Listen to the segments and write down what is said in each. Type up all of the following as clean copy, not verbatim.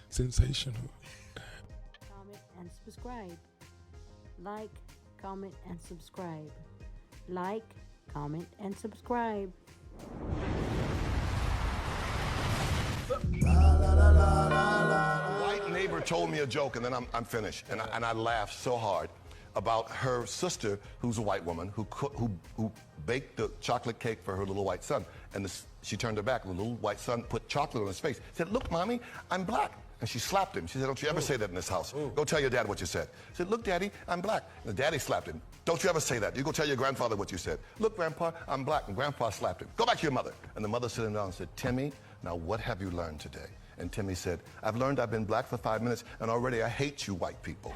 Sensational. Comment, and subscribe. Like, comment, and subscribe. Like, comment, and subscribe. White neighbor told me a joke, and then I'm finished. And I laughed so hard about her sister, who's a white woman, who baked the chocolate cake for her little white son. And she turned her back, and the little white son put chocolate on his face. Said, "Look, Mommy, I'm black." And she slapped him. She said, "Don't you ever say that in this house. Go tell your dad what you said." He said, "Look, Daddy, I'm black." And the daddy slapped him. "Don't you ever say that. You go tell your grandfather what you said." "Look, Grandpa, I'm black." And Grandpa slapped him. "Go back to your mother." And the mother sat him down and said, "Timmy, now what have you learned today?" And Timmy said, "I've learned I've been black for 5 minutes, and already I hate you white people."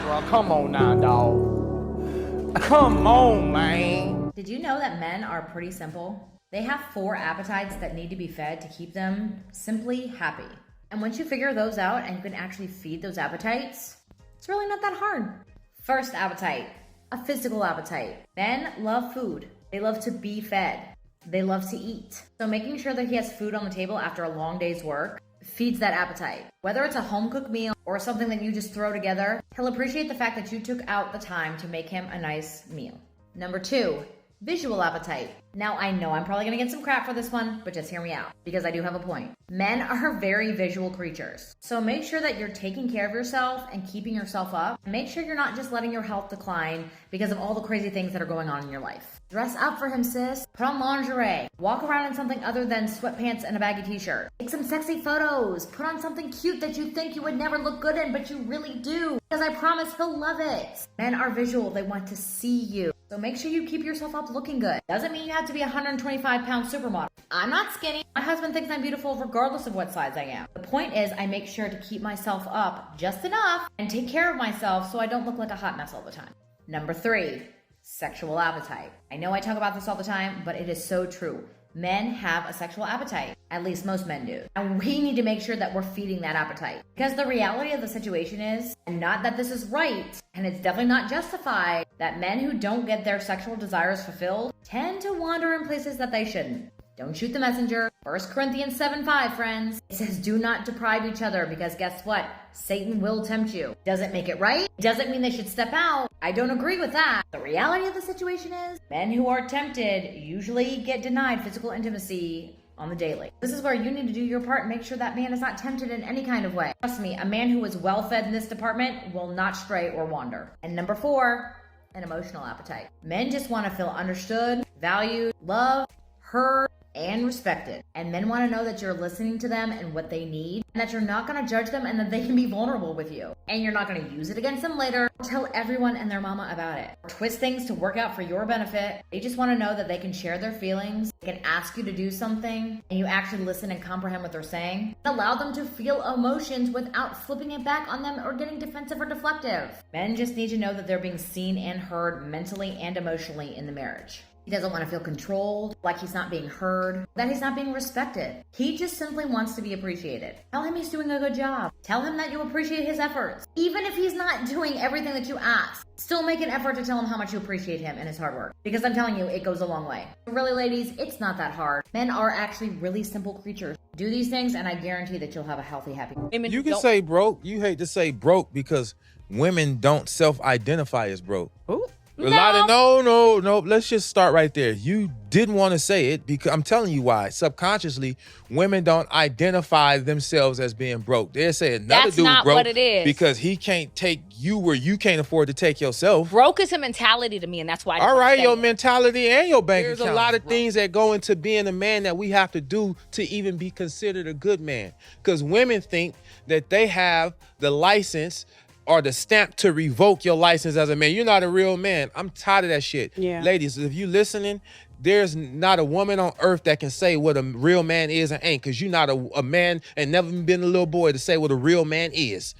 Bro, come on now, dog. Come on, man. Did you know that men are pretty simple? They have 4 appetites that need to be fed to keep them simply happy. And once you figure those out and you can actually feed those appetites, it's really not that hard. First appetite, a physical appetite. Men love food. They love to be fed. They love to eat. So making sure that he has food on the table after a long day's work feeds that appetite. Whether it's a home-cooked meal or something that you just throw together, he'll appreciate the fact that you took out the time to make him a nice meal. Number 2, visual appetite. Now, I know I'm probably gonna get some crap for this one, but just hear me out, because I do have a point. Men are very visual creatures. So make sure that you're taking care of yourself and keeping yourself up. Make sure you're not just letting your health decline because of all the crazy things that are going on in your life. Dress up for him, sis. Put on lingerie. Walk around in something other than sweatpants and a baggy t-shirt. Take some sexy photos. Put on something cute that you think you would never look good in, but you really do. Because I promise he'll love it. Men are visual. They want to see you. So make sure you keep yourself up looking good. Doesn't mean you have to be a 125-pound supermodel. I'm not skinny. My husband thinks I'm beautiful regardless of what size I am. The point is, I make sure to keep myself up just enough and take care of myself so I don't look like a hot mess all the time. Number 3, sexual appetite. I know I talk about this all the time, but it is so true. Men have a sexual appetite. At least most men do. And we need to make sure that we're feeding that appetite. Because the reality of the situation is, and not that this is right, and it's definitely not justified, that men who don't get their sexual desires fulfilled tend to wander in places that they shouldn't. Don't shoot the messenger. 1 Corinthians 7:5, friends. It says, do not deprive each other, because guess what? Satan will tempt you. Doesn't make it right. Doesn't mean they should step out. I don't agree with that. The reality of the situation is, men who are tempted usually get denied physical intimacy on the daily. This is where you need to do your part and make sure that man is not tempted in any kind of way. Trust me, a man who is well fed in this department will not stray or wander. And number 4, an emotional appetite. Men just want to feel understood, valued, loved, heard, and respected. And men want to know that you're listening to them and what they need, and that you're not going to judge them, and that they can be vulnerable with you. And you're not going to use it against them later, or tell everyone and their mama about it, or twist things to work out for your benefit. They just want to know that they can share their feelings, they can ask you to do something, and you actually listen and comprehend what they're saying. Allow them to feel emotions without flipping it back on them or getting defensive or deflective. Men just need to know that they're being seen and heard mentally and emotionally in the marriage. He doesn't want to feel controlled, like he's not being heard, that he's not being respected. He just simply wants to be appreciated. Tell him he's doing a good job. Tell him that you appreciate his efforts. Even if he's not doing everything that you ask, still make an effort to tell him how much you appreciate him and his hard work. Because I'm telling you, it goes a long way. Really, ladies, it's not that hard. Men are actually really simple creatures. Do these things, and I guarantee that you'll have a healthy, happy life. You can say broke. You hate to say broke because women don't self-identify as broke. Who? A lot of no. Let's just start right there. You didn't want to say it because I'm telling you why. Subconsciously, women don't identify themselves as being broke. They're saying another That's dude not broke what it is. because he can't take you where you can't afford to take yourself. Broke is a mentality to me, and that's why. All right, your mentality and your bank account. There's a lot of broke. things that go into being a man that we have to do to even be considered a good man. Because women think that they have the license or the stamp to revoke your license as a man. You're not a real man. I'm tired of that shit. Yeah. Ladies, if you listening, there's not a woman on earth that can say what a real man is and ain't, because you're not a man and never been a little boy to say what a real man is.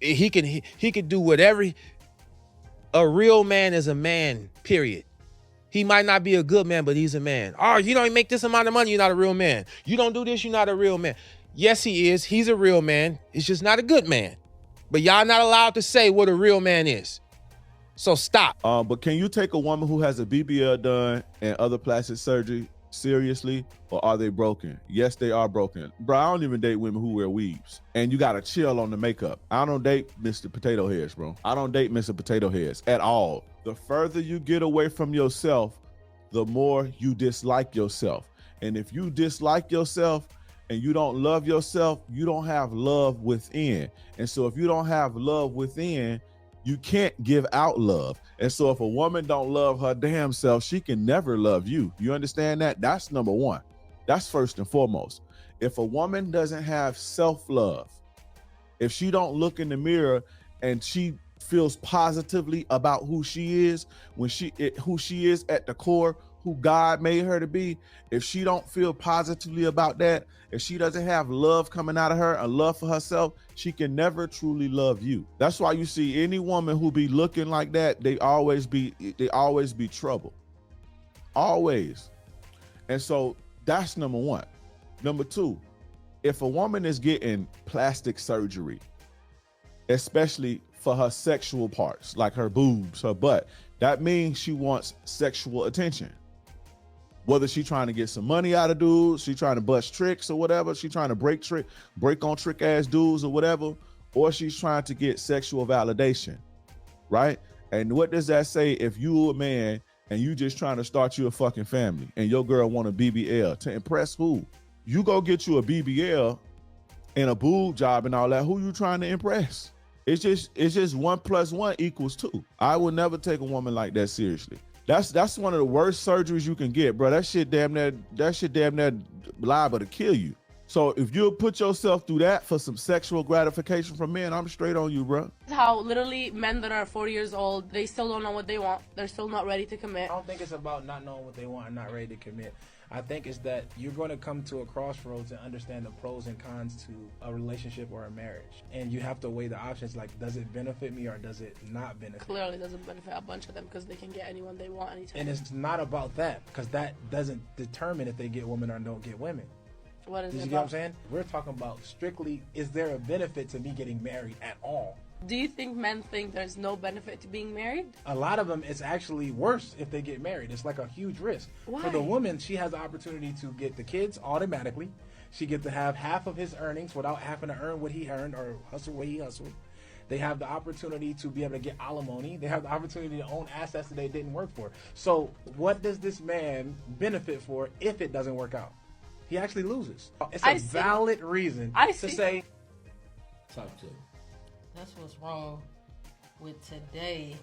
He can do whatever. A real man is a man, period. He might not be a good man, but he's a man. Oh, you don't make this amount of money, you're not a real man. You don't do this, you're not a real man. Yes, he is. He's a real man. It's just not a good man. But y'all not allowed to say what a real man is. So stop. But can you take a woman who has a BBL done and other plastic surgery seriously, or are they broken? Yes, they are broken. Bro, I don't even date women who wear weaves. And you gotta chill on the makeup. I don't date Mr. Potato Heads, bro. I don't date Mr. Potato Heads at all. The further you get away from yourself, the more you dislike yourself. And if you dislike yourself and you don't love yourself, you don't have love within. And so if you don't have love within, you can't give out love. And so if a woman don't love her damn self, she can never love you. You understand that? That's number one. That's first and foremost. If a woman doesn't have self-love, if she don't look in the mirror and she feels positively about who she is, who she is at the core, who God made her to be, if she don't feel positively about that, if she doesn't have love coming out of her, a love for herself, she can never truly love you. That's why you see any woman who be looking like that, they always be trouble. Always. And so that's number one. Number two, if a woman is getting plastic surgery, especially for her sexual parts, like her boobs, her butt, that means she wants sexual attention. Whether she trying to get some money out of dudes, she trying to bust tricks or whatever, she trying to break on trick ass dudes or whatever, or she's trying to get sexual validation, right? And what does that say if you a man and you just trying to start you a fucking family and your girl want a BBL to impress who? You go get you a BBL and a boob job and all that, who you trying to impress? It's just 1 + 1 = 2. I would never take a woman like that seriously. That's one of the worst surgeries you can get, bro. That shit damn near liable to kill you. So if you put yourself through that for some sexual gratification from men, I'm straight on you, bro. How literally men that are 40 years old, they still don't know what they want. They're still not ready to commit. I don't think it's about not knowing what they want and not ready to commit. I think it's that you're going to come to a crossroads and understand the pros and cons to a relationship or a marriage. And you have to weigh the options, like, does it benefit me or does it not benefit me? Clearly doesn't benefit a bunch of them because they can get anyone they want anytime. And it's not about that, because that doesn't determine if they get women or don't get women. What is Did it you get what I'm about? saying? We're talking about strictly, is there a benefit to me getting married at all? Do you think men think there's no benefit to being married? A lot of them, it's actually worse if they get married. It's like a huge risk. Why? For the woman, she has the opportunity to get the kids automatically. She gets to have half of his earnings without having to earn what he earned or hustle what he hustled. They have the opportunity to be able to get alimony. They have the opportunity to own assets that they didn't work for. So what does this man benefit for if it doesn't work out? He actually loses. It's a valid reason to say. Talk to him. That's what's wrong with today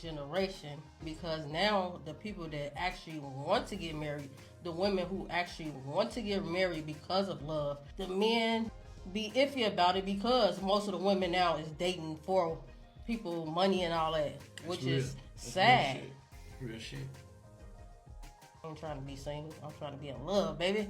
generation, because now the people that actually want to get married, the women who actually want to get married because of love, the men be iffy about it because most of the women now is dating for people, money and all that, which is sad. Real shit. I'm trying to be single. I'm trying to be in love, baby.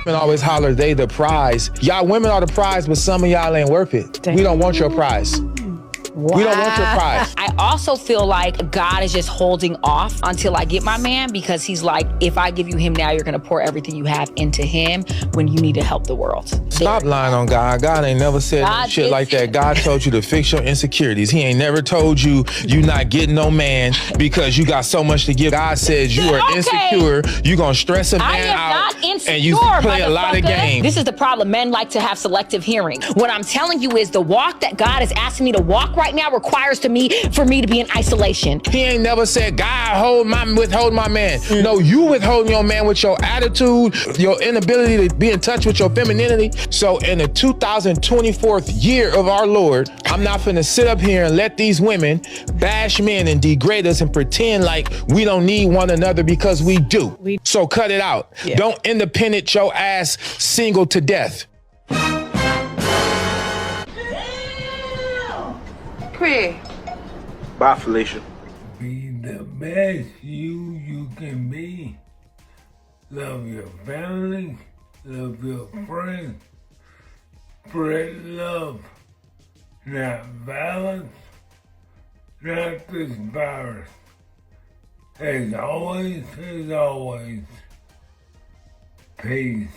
Women always holler they the prize. Y'all women are the prize, but some of y'all ain't worth it. We don't want your prize. Wow. We don't want your prize. I also feel like God is just holding off until I get my man, because he's like, if I give you him now, you're going to pour everything you have into him when you need to help the world. Stop lying on God. God ain't never said shit like that. God told you to fix your insecurities. He ain't never told you you not getting no man because you got so much to give. God says you are insecure. You going to stress a man out and you play a lot of games. This is the problem. Men like to have selective hearing. What I'm telling you is the walk that God is asking me to walk right now requires for me to be in isolation. He ain't never said, God, withhold my man. No, you withholding your man with your attitude, your inability to be in touch with your femininity. So in the 2024th year of our Lord, I'm not finna sit up here and let these women bash men and degrade us and pretend like we don't need one another, because we do. So cut it out. Yeah. Don't independent your ass single to death. Bye, Felicia. Be the best you can be. Love your family, love your friends. Spread love, not violence, not this virus. As always, peace.